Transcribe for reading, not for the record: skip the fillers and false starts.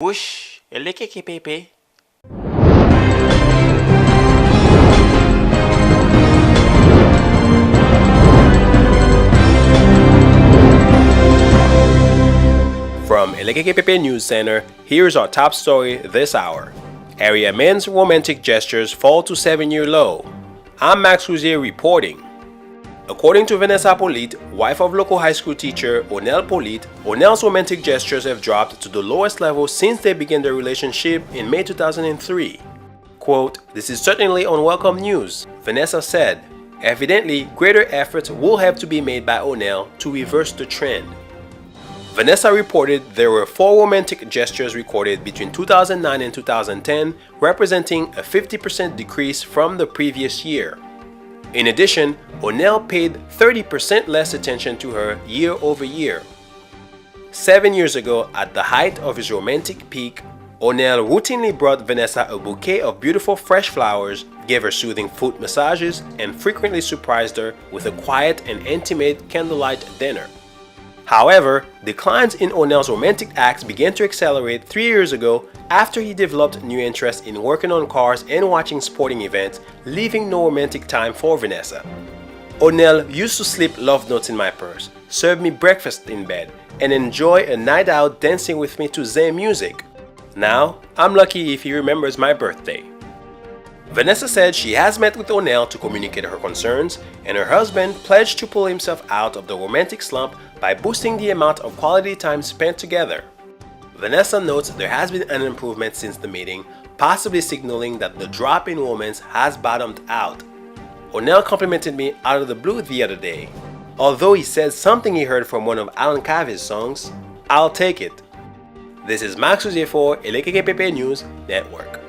Whoosh, pepe. From Pepe News Center, here's our top story this hour. Area men's romantic gestures fall to 7-year low. I'm Max Rouzier reporting. According to Vanessa Polyte, wife of local high school teacher Onel Polyte, Onel's romantic gestures have dropped to the lowest level since they began their relationship in May 2003. Quote, "This is certainly unwelcome news," Vanessa said. Evidently, greater efforts will have to be made by Onel to reverse the trend. Vanessa reported there were 4 romantic gestures recorded between 2009 and 2010, representing a 50% decrease from the previous year. In addition, Onel paid 30% less attention to her year over year. 7 years ago, at the height of his romantic peak, Onel routinely brought Vanessa a bouquet of beautiful fresh flowers, gave her soothing foot massages, and frequently surprised her with a quiet and intimate candlelight dinner. However, declines in Onel's romantic acts began to accelerate 3 years ago after he developed new interest in working on cars and watching sporting events, leaving no romantic time for Vanessa. Onel used to slip love notes in my purse, serve me breakfast in bed, and enjoy a night out dancing with me to Zen music. Now, I'm lucky if he remembers my birthday. Vanessa said she has met with Onel to communicate her concerns, and her husband pledged to pull himself out of the romantic slump by boosting the amount of quality time spent together. Vanessa notes there has been an improvement since the meeting, possibly signaling that the drop in romance has bottomed out. Onel complimented me out of the blue the other day. Although he said something he heard from one of Alan Cave's songs, I'll take it. This is Max Rouzier for Pepe News Network.